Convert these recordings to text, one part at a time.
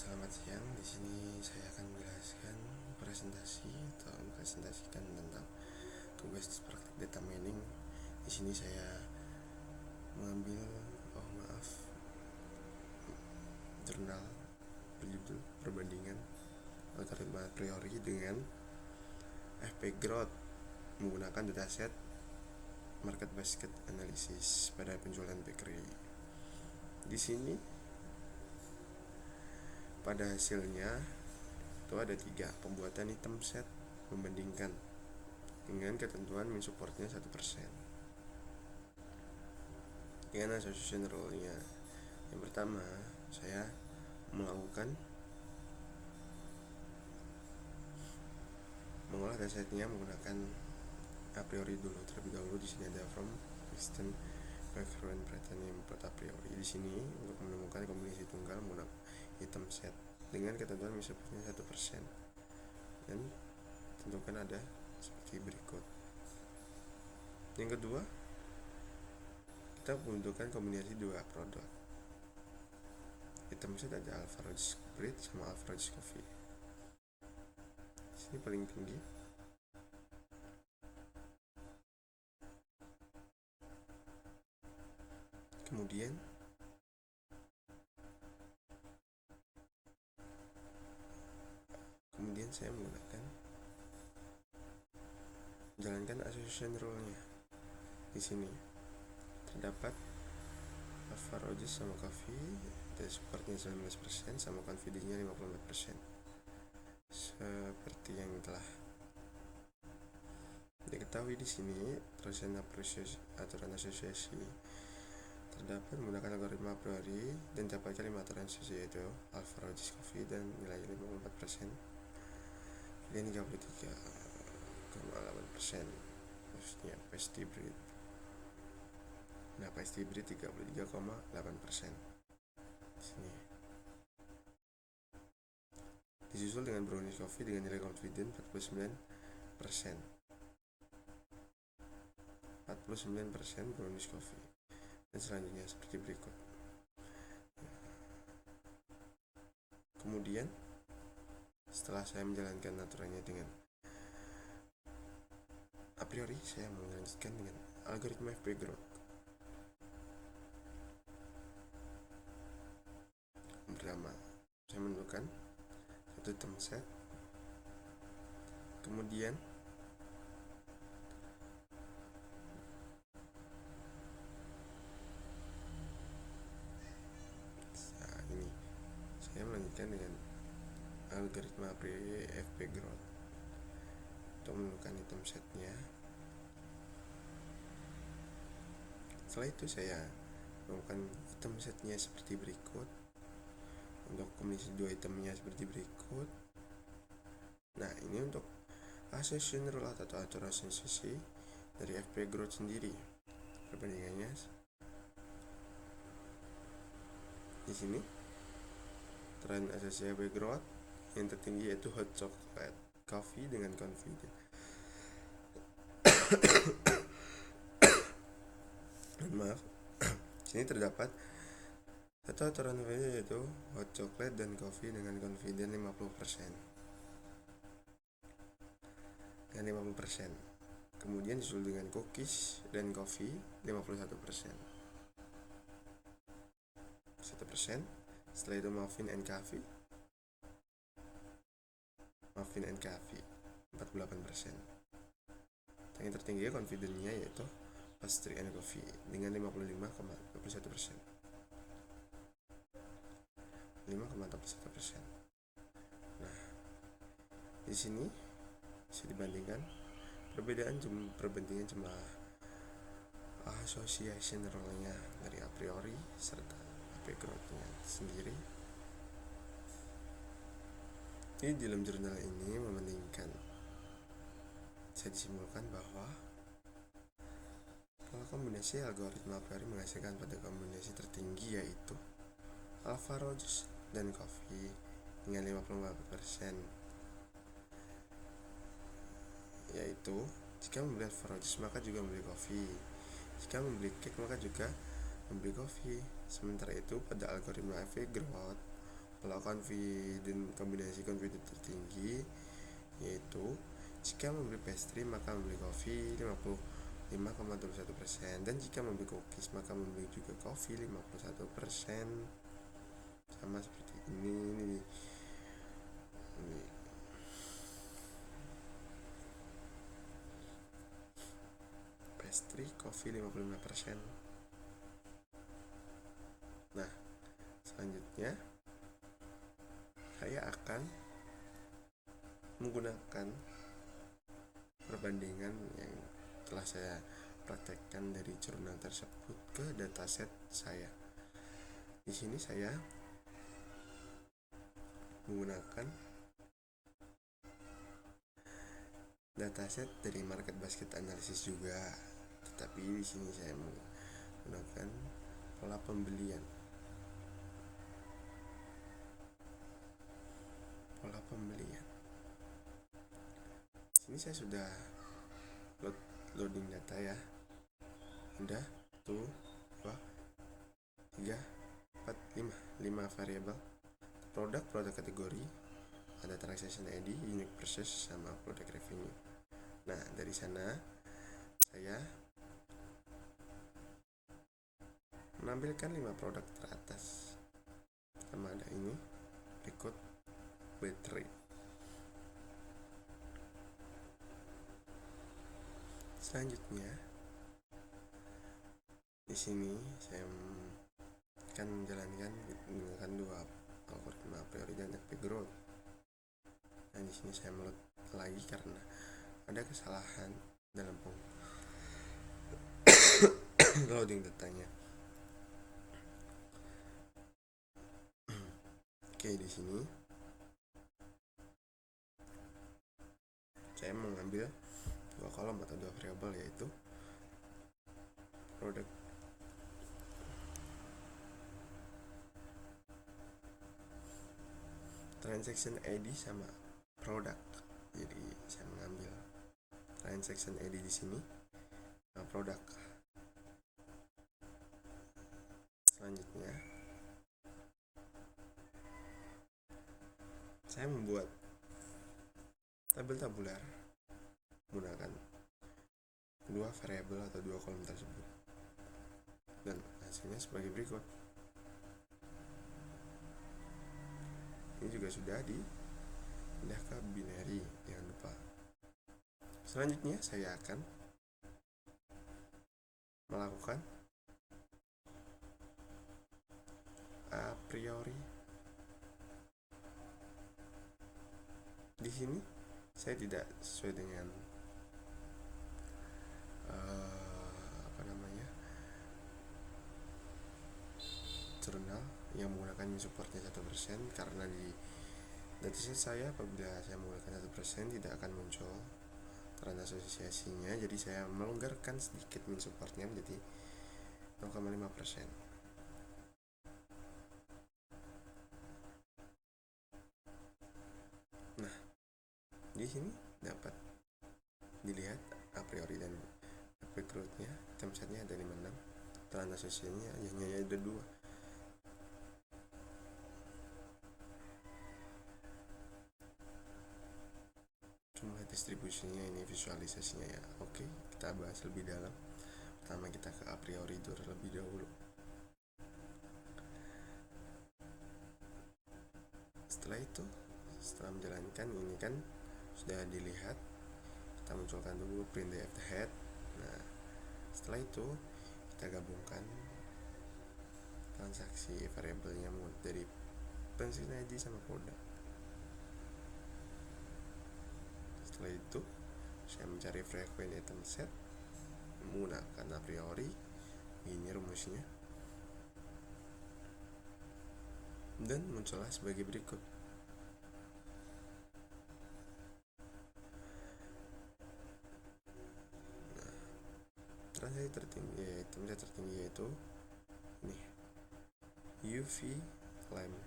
Selamat siang. Di sini saya akan menjelaskan atau mempresentasikan tentang tugas praktik data mining. Di sini saya mengambil jurnal berjudul perbandingan algoritma a priori dengan FP Growth menggunakan dataset market basket analysis pada penjualan bakery. Di sini pada hasilnya itu ada 3 pembuatan item set membandingkan dengan ketentuan min supportnya 1% dengan association rule-nya. Yang pertama, saya melakukan mengolah datasetnya menggunakan a priori dulu. Terlebih dahulu di sini ada from extend recurrent pattern input a priori. Di sini untuk menemukan kombinasi tunggal menggunakan item set dengan ketentuan min supportnya 1% dan tentukan ada seperti berikut. Yang kedua, kita membutuhkan kombinasi 2 produk. Item set ada Alpha Rhodes Bread sama Alpha Rhodes Coffee. Di sini paling tinggi. Kemudian saya menjalankan association rule-nya. Di sini terdapat Alpha Rhodes sama coffee, ada supportnya 19% sama confidence-nya 54%. Seperti yang telah diketahui di sini, aturan asosiasi terdapat menggunakan algoritma a priori dan dapatkan 5 aturan asosiasi, yaitu Alpha Rhodes Coffee dan nilai 54% dan 33,8%, maksudnya Pasty Bread. Nah, Pasty Bread 33,8%. Sini disusul dengan Brownies Coffee dengan nilai confident 49%. 49% Brownies Coffee. Dan selanjutnya seperti berikut. Kemudian setelah saya menjalankan aturannya dengan a priori, saya melanjutkan dengan algoritma FP Growth. Pertama, saya menentukan satu item set. Kemudian saya melanjutkan dengan algoritma FP Growth untuk menentukan item setnya. Setelah itu saya melakukan item setnya seperti berikut. Untuk kombinasi 2 itemnya seperti berikut. Nah, ini untuk association rule atau aturan asosiasi dari FP Growth sendiri. Perbandingannya di sini. Tren asosiasi FP Growth yang tertinggi yaitu hot chocolate coffee dengan confident. Maaf. Sini terdapat satu aturan yaitu hot chocolate dan coffee dengan confident 50%. Dan 50%. Kemudian disusul dengan cookies dan coffee 51%. 1%. Setelah itu muffin and coffee 48%. Yang tertinggi confidence-nya yaitu pastry and coffee dengan 55,21%. 5,41%. Nah, di sini bisa dibandingkan perbandingan jumlah association rule-nya dari a priori serta FP Growth-nya sendiri. Di dalam jurnal ini membandingkan, saya disimpulkan bahwa kalau kombinasi algoritma a priori menghasilkan pada kombinasi tertinggi yaitu Alpha Rhodes dan coffee dengan 54%, yaitu jika membeli Alpha Rhodes maka juga membeli coffee, jika membeli cake maka juga membeli coffee. Sementara itu pada algoritma FP Growth Kalau kombinasi confident tertinggi yaitu jika membeli pastry maka membeli kopi 55,21%, dan jika membeli cookies maka membeli juga kopi 51%. Sama seperti ini. Pastry kopi 55%. Nah, selanjutnya saya akan menggunakan perbandingan yang telah saya praktekkan dari jurnal tersebut ke dataset saya. Di sini saya menggunakan dataset dari market basket analysis juga, tetapi di sini saya menggunakan pola pembelian. Ini saya sudah loading data ya. Ada 1, 2, 3, 4, 5 variabel produk kategori, ada transaction ID, unique purchase, sama product revenue. Nah, dari sana saya menampilkan 5 produk teratas, sama ada ini, berikut battery. Selanjutnya di sini saya akan menjalankan menggunakan 2 algoritma a priori dan FP growth. Nah, di sini saya meload lagi karena ada kesalahan dalam loading datanya. Oke, di sini saya mengambil 2 kolom atau 2 variabel, yaitu produk transaction ID sama produk. Jadi saya mengambil transaction ID di sini sama produk. Selanjutnya saya membuat tabel tabular menggunakan 2 variabel atau 2 kolom tersebut, dan hasilnya sebagai berikut. Ini juga sudah dipindah ke binary, jangan lupa. Selanjutnya saya akan melakukan a priori. Di sini saya tidak sesuai dengan jurnal yang menggunakan supportnya 1%, karena di dataset saya apabila saya menggunakan 1% tidak akan muncul karena asosiasinya. Jadi saya melonggarkan sedikit min supportnya menjadi 0,5%. Nah, di sini dapat dilihat a priori dan recruitnya, item setnya ada 56, tren asosiasinya hanya ada 2. Jumlah distribusinya, ini visualisasinya ya. Oke, kita bahas lebih dalam. Pertama kita ke a priori terlebih dahulu. Setelah itu, setelah menjalankan ini kan sudah dilihat, kita munculkan dulu print the head. Nah, setelah itu kita gabungkan transaksi variabelnya dari transaction ID sama produk. Setelah itu saya mencari frequent item set menggunakan a priori. Ini rumusnya, dan muncullah sebagai berikut. Nah, transaksi tertinggi yaitu ini UV Lime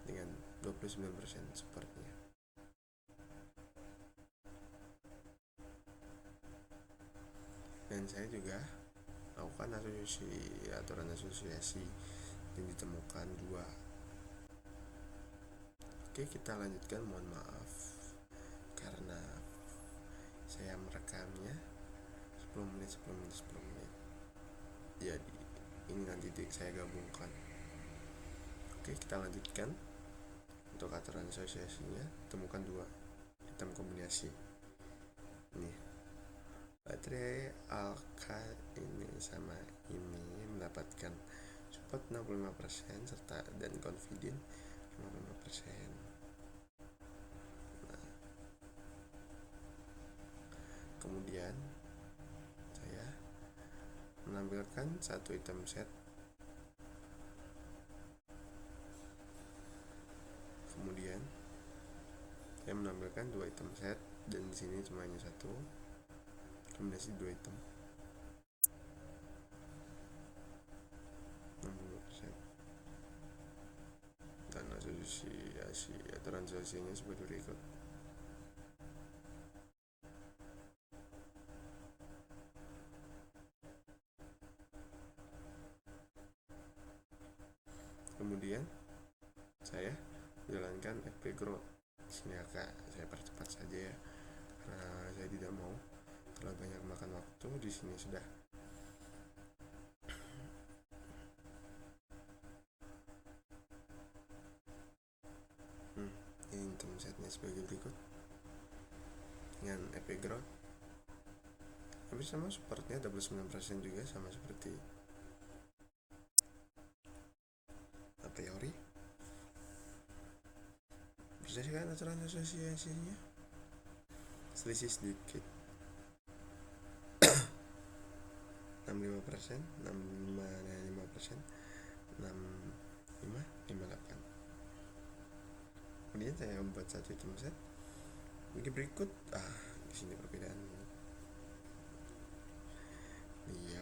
dengan 29% supportnya. Dan saya juga melakukan aturan asosiasi yang ditemukan 2 Oke, kita lanjutkan. Mohon maaf karena saya merekamnya 10 menit. Jadi ini nanti saya gabungkan. Oke, kita lanjutkan. Untuk aturan asosiasinya, temukan 2 item kombinasi. Ini baterai alka ini sama ini mendapatkan support 65% serta dan confident 55%. Nah, kemudian saya menampilkan 1 item set. Kemudian saya menampilkan 2 item set, dan di sini cuma hanya 1 kombinasi 2 item 60%. Dan asosiasi aturan asosiasinya sebagai berikut. Kemudian saya jalankan FP growth. Di sini agak saya percepat saja ya, karena saya tidak mau terlalu banyak makan waktu. Di sini sudah ini item setnya sebagai berikut dengan FP growth. Hampir sama, supportnya 29% juga, sama seperti a priori. Berdasarkan aturan asosiasinya, selisih sedikit 65%, 65%, 65, 58. Kemudian saya membuat 1 item set bagi berikut. Di sini perbedaan di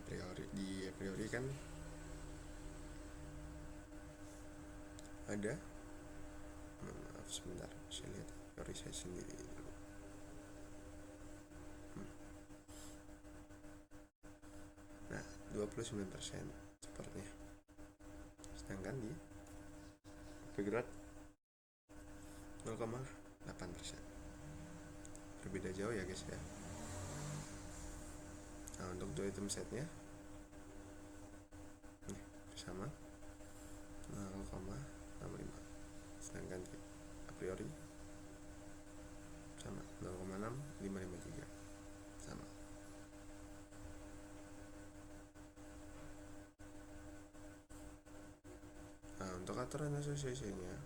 a priori kan ada, maaf sebentar, saya lihat teori saya sendiri dulu. Nah, 29% supportnya, sedangkan di background 0,8%. Berbeda jauh ya guys ya. Nah, untuk 2 item setnya nih sama 0,65, sedangkan di a priori sama 0,6553 sama. Nah, untuk aturan asosiasinya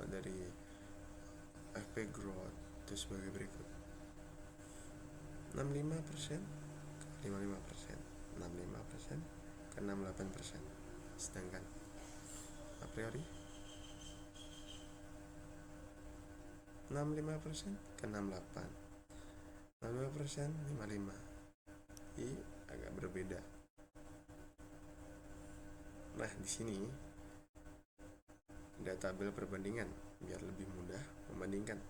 dari FP growth itu sebagai berikut: 65% ke 55%, 65% ke 68%, sedangkan a priori 65% ke 68, 65% 55. Ini agak berbeda. Nah, di sini ada tabel perbandingan biar lebih mudah membandingkan.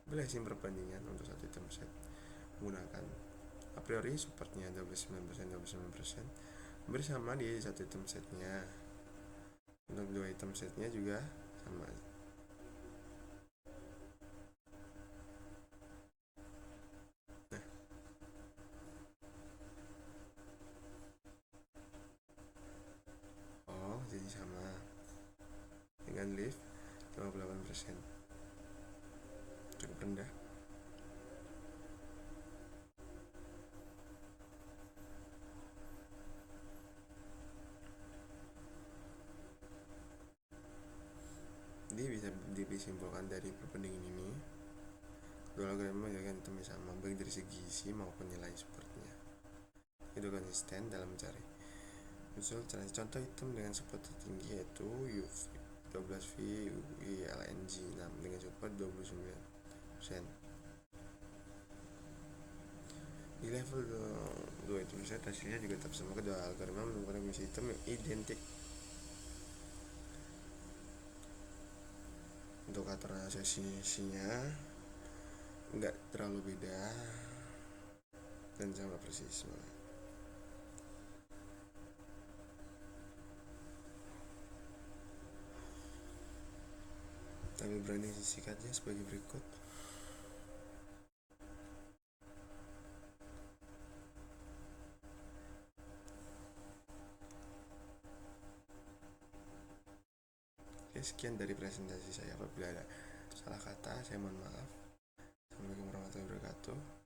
Belasin perbandingan untuk 1 item set menggunakan a priori supportnya 29%, bersama di 1 item setnya. Untuk 2 item setnya juga sama. Jadi sama dengan lift 58%, cukup rendah. Jadi bisa disimpulkan dari perbandingan ini, kedua algoritma menjadikan itemnya sama baik dari segi isi maupun nilai supportnya. Itu konsisten dalam mencari usul contoh item dengan support tertinggi yaitu UV 12V UI LNG 6 dengan support 29%. Di level 2 item set hasilnya juga tetap sama, kedua algoritma menemukan misi item yang identik. Untuk aturan asosiasinya nggak terlalu beda dan sama persis malah. Kami branding singkatnya sebagai berikut. Oke, sekian dari presentasi saya. Apabila ada salah kata, saya mohon maaf. Assalamualaikum warahmatullahi wabarakatuh.